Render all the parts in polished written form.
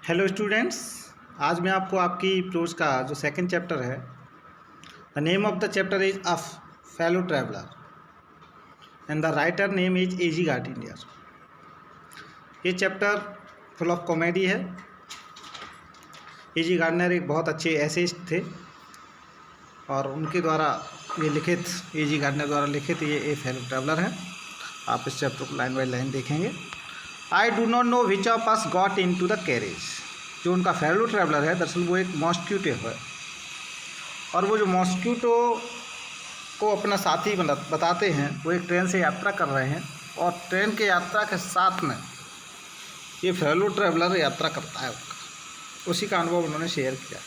Hello students, आज मैं आपको आपकी प्रोज का जो सेकंड चैप्टर है, the name of the chapter is a fellow traveller and the writer name is A G Gardiner. ये चैप्टर फुल ऑफ कॉमेडी है। एजी गार्डिनियर एक बहुत अच्छे एसेइस्ट थे और उनके द्वारा ये लिखित, एजी गार्डिनियर द्वारा लिखित ये ए फेलो ट्रैवलर है। आप इस चैप्टर को लाइन बाय लाइन देखेंगे। I do not know which of us got into the carriage. जो उनका फेलो ट्रैवलर है, दरअसल वो एक मॉस्क्यूटो है और वो जो मॉस्क्यूटो को अपना साथी बताते हैं, वो एक ट्रेन से यात्रा कर रहे हैं और ट्रेन के यात्रा के साथ में ये फेलो ट्रैवलर यात्रा करता है। उसी का अनुभव उन्होंने शेयर किया।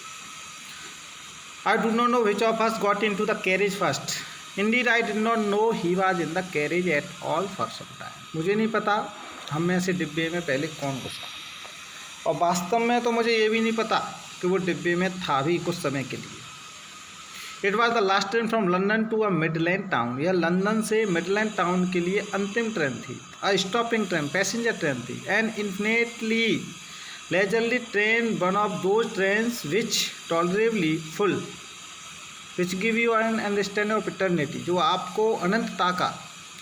I do not know which of us got into the carriage first. Indeed I did not know he was in the carriage at all for some time. मुझे नहीं पता हम में से डिब्बे में पहले कौन घुसा, और वास्तव में तो मुझे ये भी नहीं पता कि वो डिब्बे में था भी कुछ समय के लिए। It was the last train from London to a midland town. यह लंदन से मिडलैंड टाउन के लिए अंतिम ट्रेन थी। A stopping train, passenger train थी। And infinitely leisurely train, one of those trains which tolerably full, which give you an understanding of eternity, जो आपको अनंतता का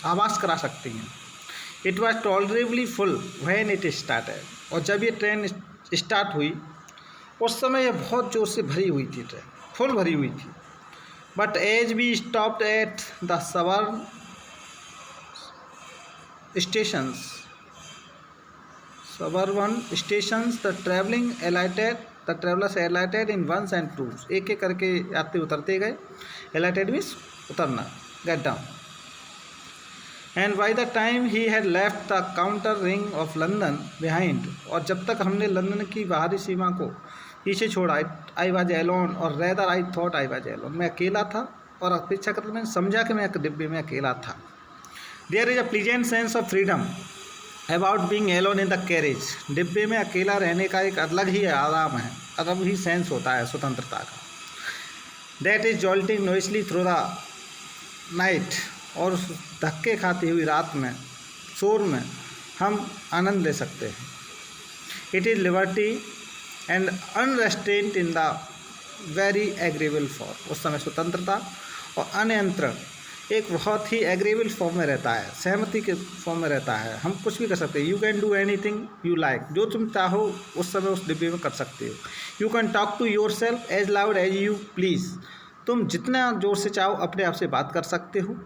आभास करा सकती हैं। It was tolerably full when it started. और जब ये ट्रेन स्टार्ट हुई उस समय ये बहुत ज़ोर से भरी हुई थी, ट्रेन फुल भरी हुई थी। But as we stopped at the suburban stations the travellers alighted in ones and twos. एक एक करके यात्री उतरते गए। alighted मीन्स उतरना, get down. And by the time he had left the counter ring of London behind. और जब तक हमने लंदन की बाहरी सीमा को पीछे छोड़ा, आई वाज एलोन और rather I thought I was alone. मैं अकेला था और अपेक्षाकृत मैंने समझा कि मैं एक डिब्बे में अकेला था। There is a pleasant sense of freedom about being alone in the carriage. डिब्बे में अकेला रहने का एक अलग ही आराम है, अलग ही सेंस होता है स्वतंत्रता का। That is jolting noisily through the night. और उस धक्के खाती हुई रात में, शोर में हम आनंद ले सकते हैं। It is liberty and unrestraint in the very agreeable form. उस समय स्वतंत्रता और अनियंत्रण एक बहुत ही एग्रीएबल फॉर्म में रहता है, सहमति के फॉर्म में रहता है। हम कुछ भी कर सकते हैं। You can do anything you like. जो तुम चाहो उस समय उस डिब्बे में कर सकते हो। You can talk to yourself as loud as you please. तुम जितना जोर से चाहो अपने आप से बात कर सकते हो।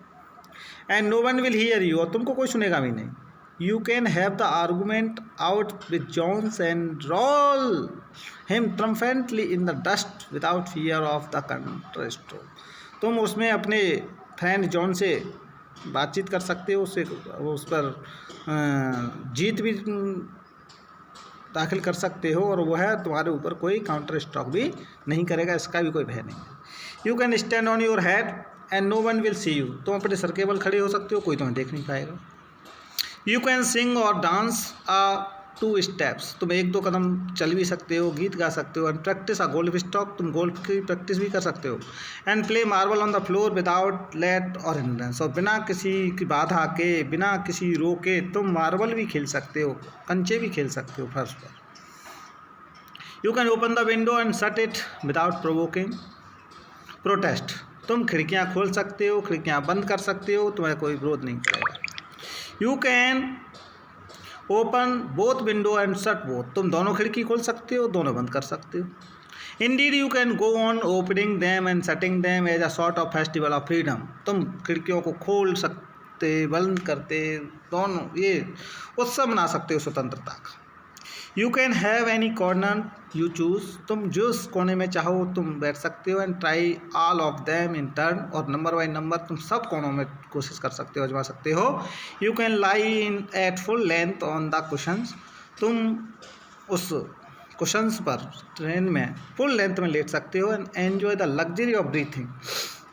And no one will hear you. और तुमको कोई सुनेगा भी नहीं। You can have the argument out with Jones and roll him triumphantly in the dust without fear of the counterstroke. तुम उसमें अपने फ्रेंड जॉन से बातचीत कर सकते हो, उससे उस पर जीत भी दाखिल कर सकते हो और वह तुम्हारे ऊपर कोई काउंटर स्ट्रोक भी नहीं करेगा, इसका भी कोई भय नहीं है। You can stand on your head and no one will see you. तुम अपने सर के बल खड़े हो सकते हो, कोई तुम्हें देख नहीं पाएगा। यू कैन सिंग और डांस अ 2 स्टेप्स। तुम 1-2 कदम चल भी सकते हो, गीत गा सकते हो। And practice a golf stock. तुम गोल्फ की प्रैक्टिस भी कर सकते हो। And play marble on the floor without let or hindrance. और बिना किसी की बाधा के, बिना किसी रोके तुम मार्बल भी खेल सकते हो, कंचे भी खेल सकते हो फर्श पर। You can open the window and shut it without provoking protest. तुम खिड़कियाँ खोल सकते हो, खिड़कियाँ बंद कर सकते हो, तुम्हें कोई विरोध नहीं करेगा। You can open both window and shut both. तुम दोनों खिड़की खोल सकते हो, दोनों बंद कर सकते हो। Indeed you can go on opening them and shutting them as a sort of festival of freedom. तुम खिड़कियों को खोल सकते, बंद करते, दोनों ये उत्सव मना सकते हो स्वतंत्रता का। You can have any corner you choose. तुम जिस कोने में चाहो तुम बैठ सकते हो। And try all of them in turn. और नंबर बाई नंबर तुम सब कोनों में कोशिश कर सकते हो, आजमा सकते हो। You can lie in at full length on the cushions. तुम उस कुशंस पर ट्रेन में फुल लेंथ में लेट सकते हो। And enjoy the luxury of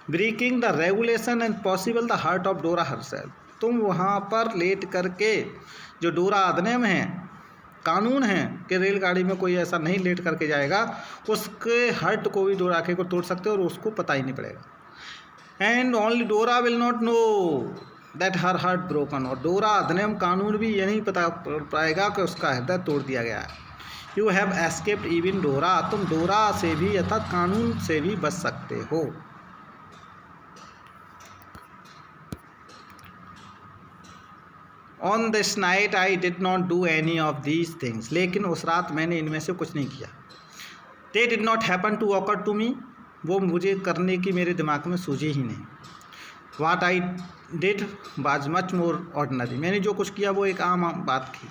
breaking the regulation and possible the heart of Dora herself. तुम वहाँ पर लेट करके, जो डोरा अधिनियम है, कानून है कि रेलगाड़ी में कोई ऐसा नहीं लेट करके जाएगा, उसके हर्ट को भी डोरा के को तोड़ सकते हो और उसको पता ही नहीं पड़ेगा। एंड ओनली डोरा will not know that her heart broken. और डोरा अधिनियम कानून भी ये नहीं पता पाएगा कि उसका हृदय तोड़ दिया गया है। यू हैव एस्केप्ड इवन डोरा, तुम डोरा से भी अर्थात कानून से भी बच सकते हो। On this night I did not do any of these things, लेकिन उस रात मैंने इनमें से कुछ नहीं किया। They did not happen to occur to me, वो मुझे करने की मेरे दिमाग में सूझी ही नहीं। What I did was much more ordinary, मैंने जो कुछ किया वो एक आम बात थी।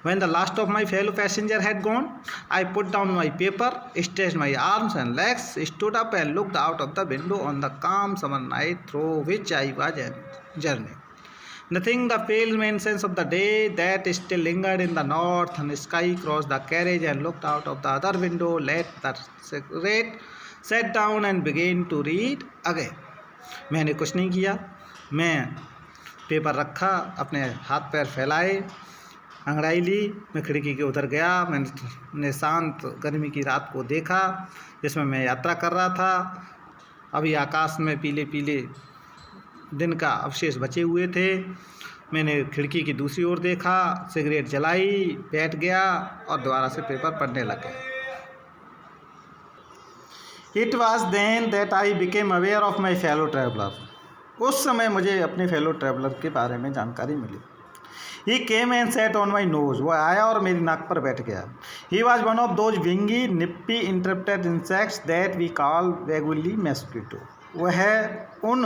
When the last of my fellow passenger had gone, I put down my paper, stretched my arms and legs, stood up and looked out of the window on the calm summer night through which I was journeying. Nothing the pale mentions of the day that still lingered in the northern sky crossed the carriage and looked out of the other window, lit the cigarette, sat down and began to read again. मैंने कुछ नहीं किया, मैं paper रखा, अपने हाथ पैर फैलाए, अंगड़ाई ली, मैं खिड़की के उधर गया। मैंने शांत गर्मी की रात को देखा जिसमें मैं यात्रा कर रहा था। अभी आकाश में पीले पीले दिन का अवशेष बचे हुए थे। मैंने खिड़की की दूसरी ओर देखा, सिगरेट जलाई, बैठ गया और दोबारा से पेपर पढ़ने लग गया। It was then that I became aware of my fellow traveller, उस समय मुझे अपने फेलो ट्रैवलर के बारे में जानकारी मिली। He came and sat on my nose, वो आया और मेरी नाक पर बैठ गया। He was one of those wingy, nippy, interrupted insects that we call vaguely mosquito, वह उन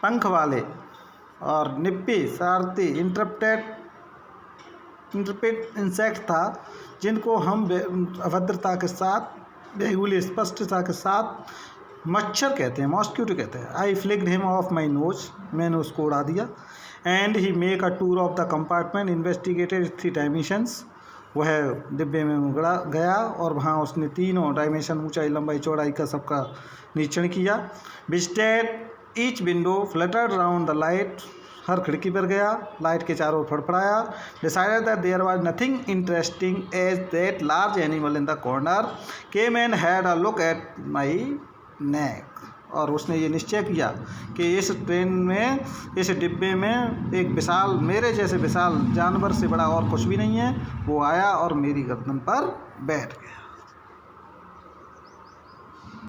पंख वाले और निप्पी शरारती इंटरप्टेड इंसेक्ट था जिनको हम अभद्रता के साथ, वेगुली स्पष्टता के साथ मच्छर कहते हैं, मॉस्किटो कहते हैं। I flicked him off my nose, मैंने उसको उड़ा दिया। And he make a tour of the compartment, investigated 3 dimensions, वह डिब्बे में उगड़ा गया और वहाँ उसने 3 डायमेंशन, ऊंचाई, लंबाई, चौड़ाई का सबका निरीक्षण किया। Visited each window, fluttered around the light, हर खिड़की पर गया, लाइट के चारों ओर फड़फड़ाया। Decided that there was nothing interesting as that large animal in the corner came and had a look at my neck, और उसने ये निश्चय किया कि इस ट्रेन में, इस डिब्बे में एक विशाल, मेरे जैसे विशाल जानवर से बड़ा और कुछ भी नहीं है। वो आया और मेरी गर्दन पर बैठ गया।